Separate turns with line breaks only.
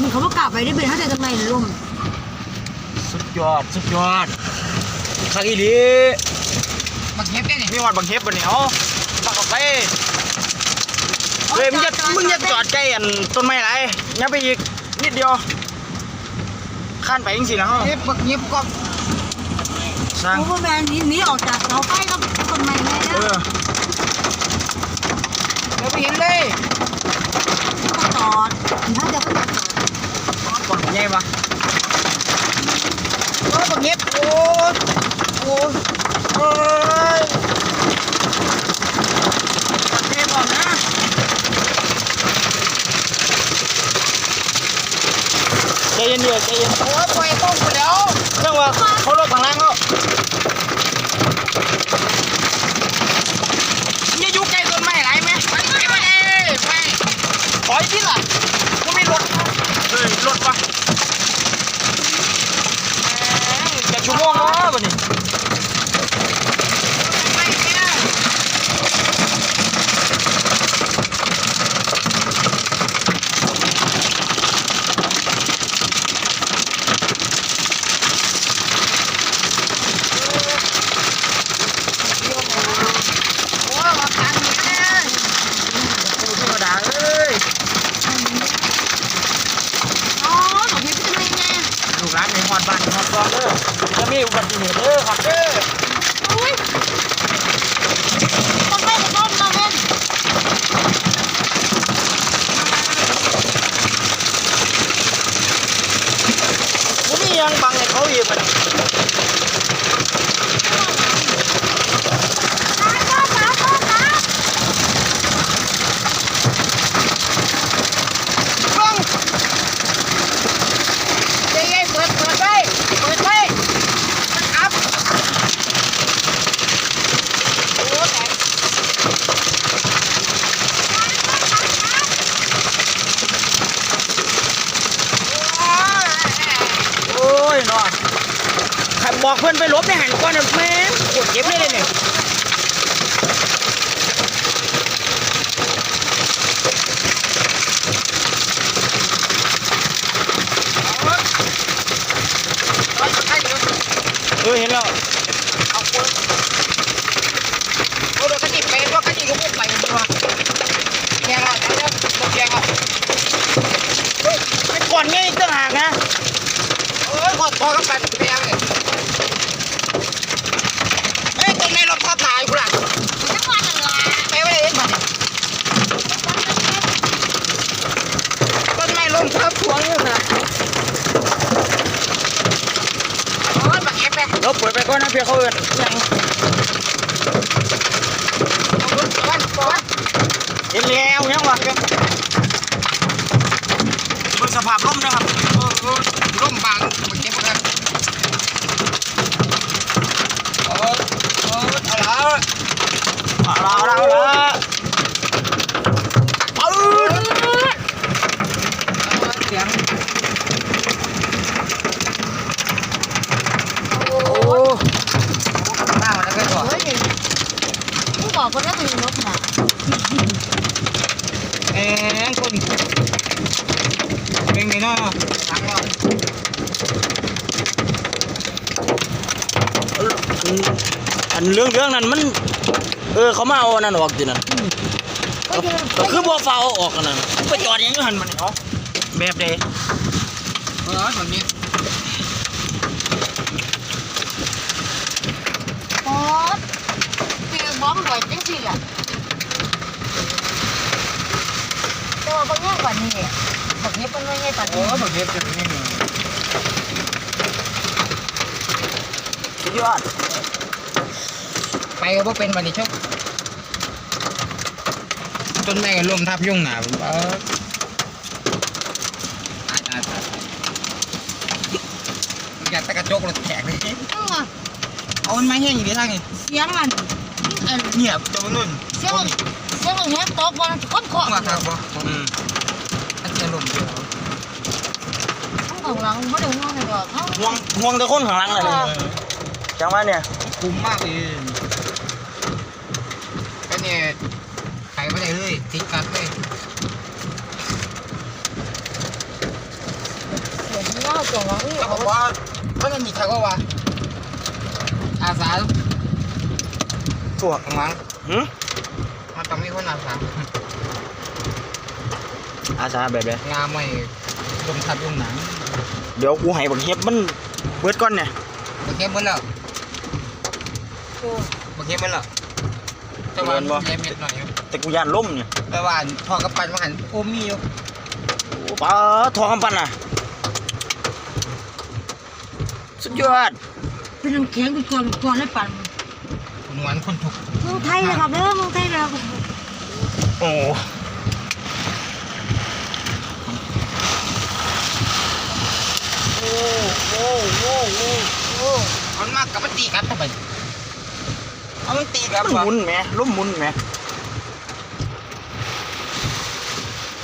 มีเขาประกาศไปได้เป็นถ้าใจทำไมล่ม
สุดยอดครั้งอีลี
บักเฮ็บได้นี่
มีหอดบังเฮ็บบ่เนี่ยปักออกไปเฮ้ยมึงจะจอดใกล้อันต้นไม้ไรยับไปอีกนิดเดียวข้านไปยังสินะ
บักเฮ็บก็
สร้าง
โอ้โหแมนนี้ออกจากเสาไฟก็ต้นไม้แม่เด้อ
เดี๋ยวไปเห็นเลย
ต้องจอดถ้าจะไปจอด
กดง่ายปะ
บักเฮ็บโอ้
ยเทพอนะใจเย็นเดือดใจเย็น
โอ้ปล่อยต้มไปแล้ว
เรื่องว่าเขาลดข้างล่างแล้ว
นี่อยู่ใกล้ต้นไม้ไรไหมไปถอยที่ล่ะก็ไม่รถ
รถปะจะชั่วโมงแล้ววันนี้ร้านในฮอดบ้านฮอดซองเด้อจะมีอุบัติเหตุเด้อครับเด้อ
อุ้ยต้องไปกับต้มมาเล่น
กูมียังบังให้เขาอีกมันบอกเพื่อนไปลบในหันก่อนนะแม่ปวดเจ็บเลยเนี่ยเห็นแล้ว
เอาคนโอ้โดนกระดิ่งไปว่ากระดิ่งก็พุ่งไปดีกว่าแกงอ่ะแล้วแกงอ่ะ
ไปก่อนไงตั้งหากนะ
ขอกับกันแพงเลยเฮ้ยต้นไม้รถทับตายกูล่ะ
ทั้งวันเลย
ไปไว้เองมาดิต้นไม้ล้มทับหัวอยู่นะโอ้ยบักเอฟเลย
เราเปิดไปก่อนนะเพียเขาเอินยังเห็นแล้วยังวะดูสภาพร่มนะครับ
ร่มบางบักเอฟกันเอา
ละ
เสียง
โอ้
บ้าแล้วก็บอก
ผู้บอกคนนั้นเป็นรถหนา
คนเป็นไงเนาะหลังเรา
อันเรื่องนั้นมันเขามาเอานั่นออกจีนั่นก็คือบัวฟ้าออกกันนั่นไปจอดยังอยู่หันมันเนาะแบบเดย์
แบบนี้
โอ้ตีบ้อมบ่อยจังสิแหละแต่ว่าบางอย่างกว่านี้แบบนี้เป็นไม่ใช่กว่านี้
แบบนี้เป็นยังไง
สุดยอด
ไปก็บ่เป็นวันนี้ชกต้นไม้ก็ล้มทับยุ่งหนาผมตายอยากตะกระจกรถแขกเลยเอามันไม่แห้งอย่างนี้ทั้งนี้
เสียงมัน
เงียบจะมานุ่น
เสียงมันแห้งตกวันก้นคอ
มาทางบ่อันจะลมเดียว
ข้างหลังไม่ได้ห่วงเลยหรอก
ห่วงแต่คนข้างหลังเลยจังหวะเนี่ย
คุ้มมากเลยก็เนี่ยไปไม่ได้เลยติดกัดเลย ตัวหวังก็บอกว่ามันมีใครก็ว่าอาสา
ตัว
หวัง
หืม
มันต้องมีคนอาสา
อาสาแบบไหน
งานไม่ลงทับลงหนัง
เดี๋ยวกูให้บักเฮ็บมันเบิดก่อนเนี่ย
โอเคหมดแล้วโอเคหมดแล้วแต่ว่าเล็เม็ดหน่อยอยู่
แต่กูย่านล้มเนี่ย
แต่ว่าพอกระปั้นมาหันโอ้มีอยู่
ป้าทองคำปั้นน่ะสุดยอด
เป็นน้ำแข็งเป็นก้อนให้ปั่น
หนวลคนถูก
เมืองไทยนะครับเด้อเมืองไทยนะครับ
โอ้
โอ้มันมากกับมันตีกันทำไมเอามันตีกัน
มันหมุนแหมล้มหมุนแหม